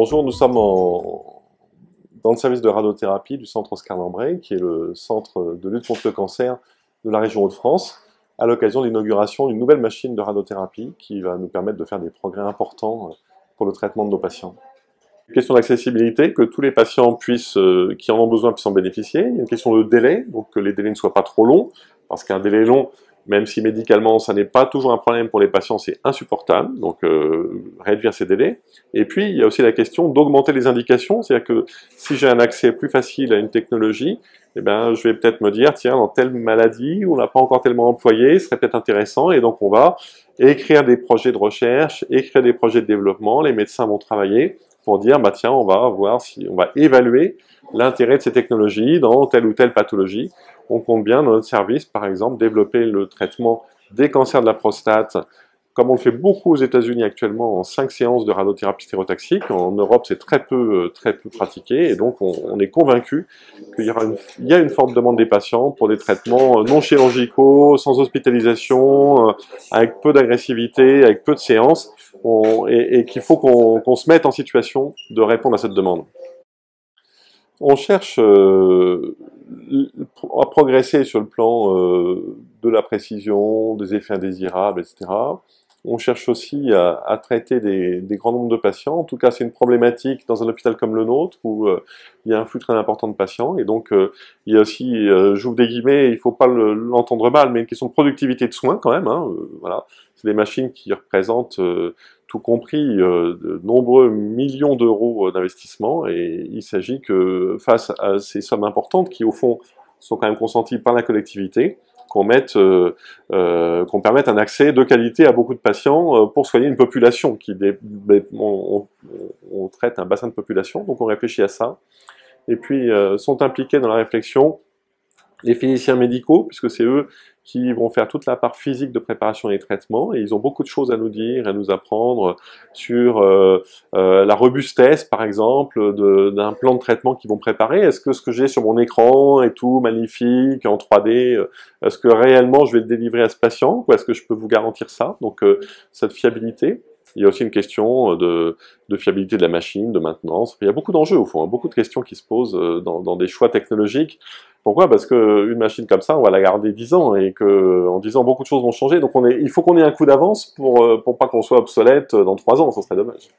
Bonjour, nous sommes dans le service de radiothérapie du centre Oscar Lambret, qui est le centre de lutte contre le cancer de la région Hauts-de-France, à l'occasion de l'inauguration d'une nouvelle machine de radiothérapie qui va nous permettre de faire des progrès importants pour le traitement de nos patients. Une question d'accessibilité, que tous les patients qui en ont besoin puissent en bénéficier. Il y a une question de délai, donc que les délais ne soient pas trop longs, parce qu'un délai long, même si médicalement ça n'est pas toujours un problème pour les patients, c'est insupportable, donc réduire ces délais. Et puis il y a aussi la question d'augmenter les indications, c'est-à-dire que si j'ai un accès plus facile à une technologie, eh ben, je vais peut-être me dire, tiens, dans telle maladie, on n'a pas encore tellement employé, ce serait peut-être intéressant, et donc on va écrire des projets de recherche, écrire des projets de développement, les médecins vont travailler pour dire, bah tiens, on va voir si on va évaluer l'intérêt de ces technologies dans telle ou telle pathologie. On compte bien dans notre service, par exemple, développer le traitement des cancers de la prostate, comme on le fait beaucoup aux États-Unis actuellement, en 5 séances de radiothérapie stéréotaxique. En Europe, c'est très peu pratiqué, et donc on est convaincu qu'il y a une forte demande des patients pour des traitements non chirurgicaux, sans hospitalisation, avec peu d'agressivité, avec peu de séances, et qu'il faut qu'on se mette en situation de répondre à cette demande. On cherche à progresser sur le plan de la précision, des effets indésirables, etc. On cherche aussi à traiter des grands nombres de patients. En tout cas, c'est une problématique dans un hôpital comme le nôtre où il y a un flux très important de patients. Et donc, il y a aussi, j'ouvre des guillemets, il ne faut pas l'entendre mal, mais une question de productivité de soins quand même. Voilà. C'est des machines qui représentent, tout compris, de nombreux millions d'euros d'investissement. Et il s'agit que, face à ces sommes importantes qui, au fond, sont quand même consenties par la collectivité, qu'on permette un accès de qualité à beaucoup de patients pour soigner une population on traite un bassin de population, donc on réfléchit à ça. Et puis sont impliqués dans la réflexion les physiciens médicaux, puisque c'est eux qui vont faire toute la part physique de préparation des traitements, et ils ont beaucoup de choses à nous dire, à nous apprendre sur la robustesse, par exemple, d'un plan de traitement qu'ils vont préparer. Est-ce que ce que j'ai sur mon écran est tout magnifique, en 3D, est-ce que réellement je vais le délivrer à ce patient, ou est-ce que je peux vous garantir ça? Donc cette fiabilité. Il y a aussi une question de fiabilité de la machine, de maintenance. Il y a beaucoup d'enjeux au fond, beaucoup de questions qui se posent dans des choix technologiques. Pourquoi? Parce qu'une machine comme ça, on va la garder 10 ans, et qu'en 10 ans, beaucoup de choses vont changer. Donc il faut qu'on ait un coup d'avance pour pas qu'on soit obsolète dans 3 ans, ça serait dommage.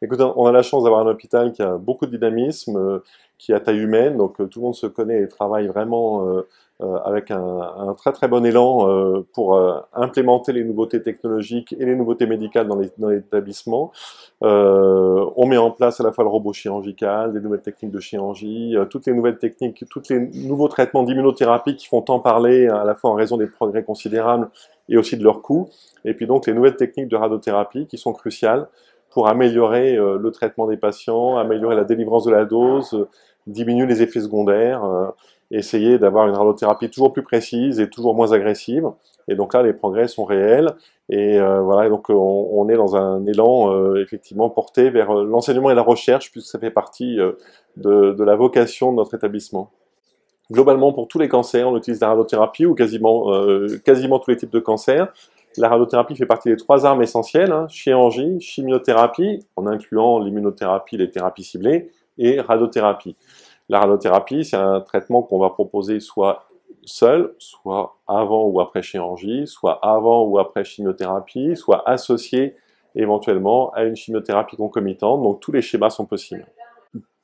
Écoutez, on a la chance d'avoir un hôpital qui a beaucoup de dynamisme, qui est à taille humaine, donc tout le monde se connaît et travaille vraiment avec un très très bon élan pour implémenter les nouveautés technologiques et les nouveautés médicales dans l'établissement. On met en place à la fois le robot chirurgical, des nouvelles techniques de chirurgie, toutes les nouvelles techniques, tous les nouveaux traitements d'immunothérapie qui font tant parler, à la fois en raison des progrès considérables et aussi de leurs coûts, et puis donc les nouvelles techniques de radiothérapie qui sont cruciales pour améliorer le traitement des patients, améliorer la délivrance de la dose, diminuer les effets secondaires, essayer d'avoir une radiothérapie toujours plus précise et toujours moins agressive. Et donc là, les progrès sont réels. Et voilà, donc on est dans un élan effectivement porté vers l'enseignement et la recherche, puisque ça fait partie de la vocation de notre établissement. Globalement, pour tous les cancers, on utilise la radiothérapie, ou quasiment tous les types de cancers. La radiothérapie fait partie des 3 armes essentielles, chirurgie, chimiothérapie, en incluant l'immunothérapie, les thérapies ciblées, et radiothérapie. La radiothérapie, c'est un traitement qu'on va proposer soit seul, soit avant ou après chirurgie, soit avant ou après chimiothérapie, soit associé éventuellement à une chimiothérapie concomitante, donc tous les schémas sont possibles.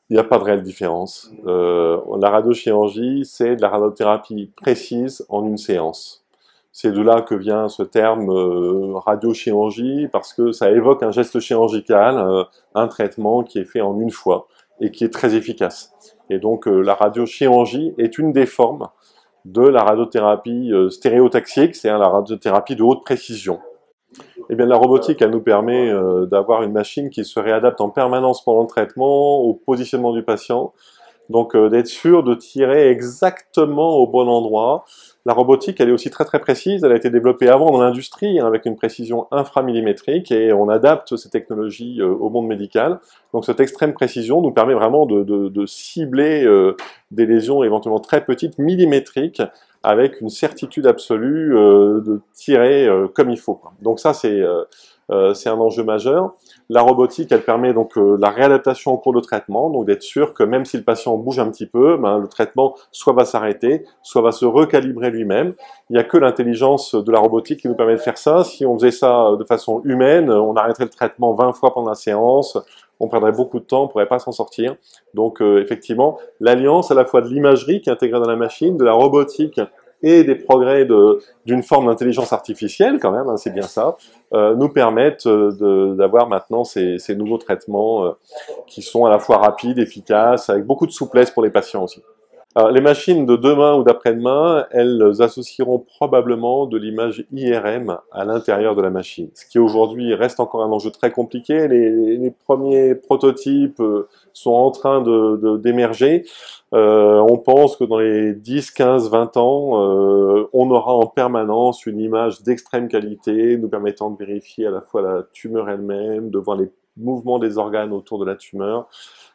Il n'y a pas de réelle différence. La radiochirurgie, c'est de la radiothérapie précise en une séance. C'est de là que vient ce terme radiochirurgie, parce que ça évoque un geste chirurgical, un traitement qui est fait en une fois et qui est très efficace. Et donc la radiochirurgie est une des formes de la radiothérapie stéréotaxique, c'est-à-dire la radiothérapie de haute précision. Eh bien, la robotique, elle nous permet d'avoir une machine qui se réadapte en permanence pendant le traitement, au positionnement du patient, donc d'être sûr de tirer exactement au bon endroit. La robotique, elle est aussi très très précise, elle a été développée avant dans l'industrie, avec une précision inframillimétrique, et on adapte ces technologies au monde médical. Donc cette extrême précision nous permet vraiment de cibler des lésions éventuellement très petites, millimétriques, avec une certitude absolue de tirer comme il faut. Donc ça, c'est un enjeu majeur. La robotique, elle permet donc la réadaptation en cours de traitement, donc d'être sûr que même si le patient bouge un petit peu, ben, le traitement soit va s'arrêter, soit va se recalibrer lui-même. Il n'y a que l'intelligence de la robotique qui nous permet de faire ça. Si on faisait ça de façon humaine, on arrêterait le traitement 20 fois pendant la séance, on perdrait beaucoup de temps, on ne pourrait pas s'en sortir. Donc effectivement, l'alliance à la fois de l'imagerie qui est intégrée dans la machine, de la robotique et des progrès d'une forme d'intelligence artificielle, quand même, hein, c'est bien ça, nous permettent d'avoir maintenant ces nouveaux traitements qui sont à la fois rapides, efficaces, avec beaucoup de souplesse pour les patients aussi. Alors, les machines de demain ou d'après-demain, elles associeront probablement de l'image IRM à l'intérieur de la machine, ce qui aujourd'hui reste encore un enjeu très compliqué. Les premiers prototypes sont en train d'émerger. On pense que dans les 10, 15, 20 ans, on aura en permanence une image d'extrême qualité, nous permettant de vérifier à la fois la tumeur elle-même, de voir les mouvements des organes autour de la tumeur.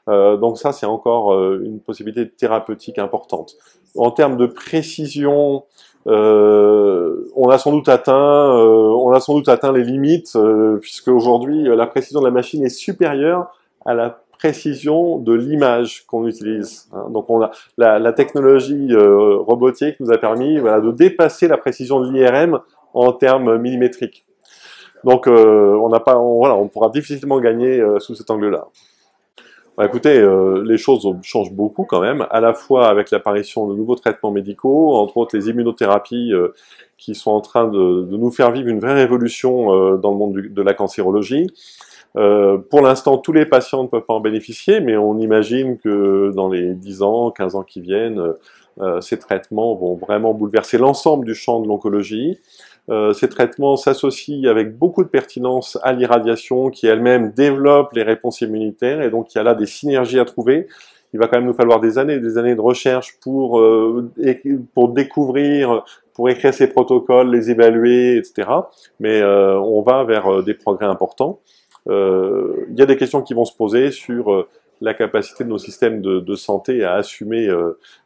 Donc ça, c'est encore une possibilité thérapeutique importante. En termes de précision, on a sans doute atteint les limites, puisque aujourd'hui, la précision de la machine est supérieure à la précision de l'image qu'on utilise. Donc on a la technologie robotique nous a permis de dépasser la précision de l'IRM en termes millimétriques. Donc on pourra difficilement gagner sous cet angle-là. Bah, écoutez, les choses changent beaucoup quand même, à la fois avec l'apparition de nouveaux traitements médicaux, entre autres les immunothérapies qui sont en train de nous faire vivre une vraie révolution dans le monde de la cancérologie. Pour l'instant, tous les patients ne peuvent pas en bénéficier, mais on imagine que dans les 10 ans, 15 ans qui viennent, ces traitements vont vraiment bouleverser l'ensemble du champ de l'oncologie. Ces traitements s'associent avec beaucoup de pertinence à l'irradiation qui elle-même développe les réponses immunitaires et donc il y a là des synergies à trouver. Il va quand même nous falloir des années de recherche pour découvrir, pour écrire ces protocoles, les évaluer, etc. Mais on va vers des progrès importants. Il y a des questions qui vont se poser sur la capacité de nos systèmes de santé à assumer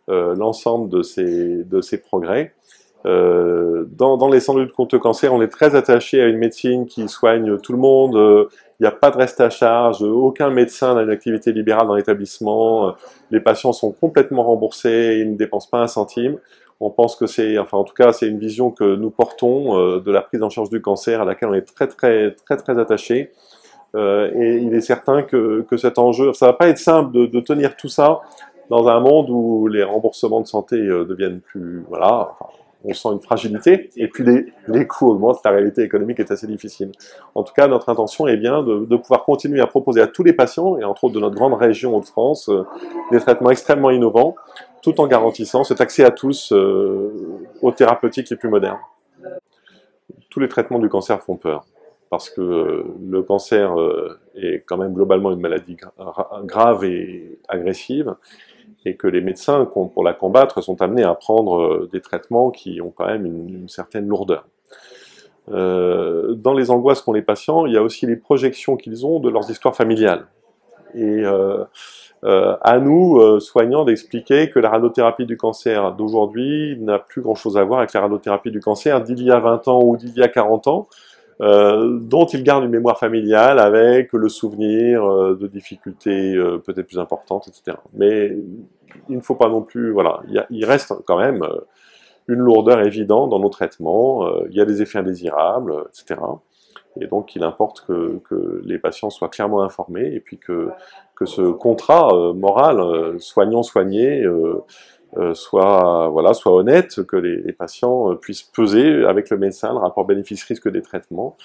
l'ensemble de ces progrès. Dans les centres de lutte contre le cancer, on est très attaché à une médecine qui soigne tout le monde. Il n'y a pas de reste à charge. Aucun médecin n'a une activité libérale dans l'établissement. Les patients sont complètement remboursés. Ils ne dépensent pas un centime. On pense que c'est une vision que nous portons de la prise en charge du cancer à laquelle on est très attaché. Et il est certain que cet enjeu, ça va pas être simple de tenir tout ça dans un monde où les remboursements de santé deviennent plus, on sent une fragilité, et puis les coûts augmentent, la réalité économique est assez difficile. En tout cas, notre intention est bien de pouvoir continuer à proposer à tous les patients, et entre autres de notre grande région Hauts-de-France, des traitements extrêmement innovants, tout en garantissant cet accès à tous aux thérapeutiques les plus modernes. Tous les traitements du cancer font peur, parce que le cancer est quand même globalement une maladie grave et agressive, et que les médecins, pour la combattre, sont amenés à prendre des traitements qui ont quand même une certaine lourdeur. Dans les angoisses qu'ont les patients, il y a aussi les projections qu'ils ont de leurs histoires familiales. Et à nous, soignants, d'expliquer que la radiothérapie du cancer d'aujourd'hui n'a plus grand-chose à voir avec la radiothérapie du cancer d'il y a 20 ans ou d'il y a 40 ans, dont ils gardent une mémoire familiale avec le souvenir de difficultés peut-être plus importantes, etc. Mais il ne faut pas non plus, il reste quand même une lourdeur évidente dans nos traitements, il y a des effets indésirables, etc. Et donc il importe que les patients soient clairement informés et puis que ce contrat moral, soignant-soigné, soit honnête, que les patients puissent peser avec le médecin le rapport bénéfice-risque des traitements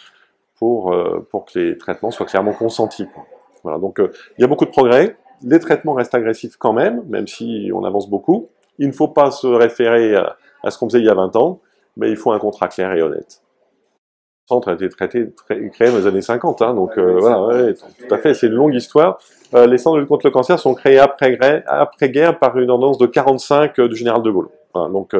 pour que les traitements soient clairement consentis. Voilà, donc il y a beaucoup de progrès, les traitements restent agressifs quand même si on avance beaucoup. Il ne faut pas se référer à ce qu'on faisait il y a 20 ans, mais il faut un contrat clair et honnête. Le centre a été créé dans les années 50, donc tout à fait, c'est une longue histoire. Les centres de lutte contre le cancer sont créés après-guerre par une ordonnance de 45 du général de Gaulle. Voilà, donc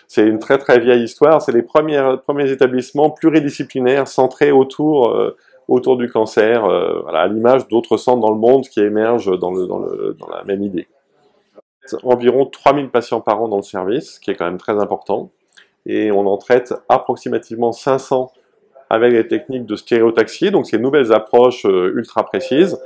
c'est une très vieille histoire, c'est les premiers établissements pluridisciplinaires centrés autour du cancer, à l'image d'autres centres dans le monde qui émergent dans la même idée. Environ 3000 patients par an dans le service, ce qui est quand même très important. Et on en traite approximativement 500 avec les techniques de stéréotaxie, donc ces nouvelles approches ultra précises.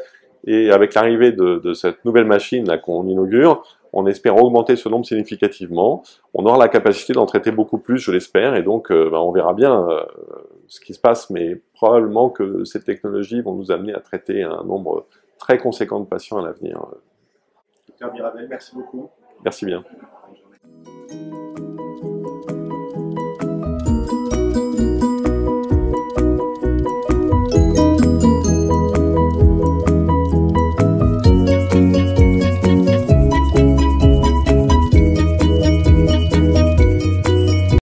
Et avec l'arrivée de cette nouvelle machine qu'on inaugure, on espère augmenter ce nombre significativement. On aura la capacité d'en traiter beaucoup plus, je l'espère, et donc on verra bien ce qui se passe, mais probablement que ces technologies vont nous amener à traiter un nombre très conséquent de patients à l'avenir. Dr Mirabel, merci beaucoup. Merci bien.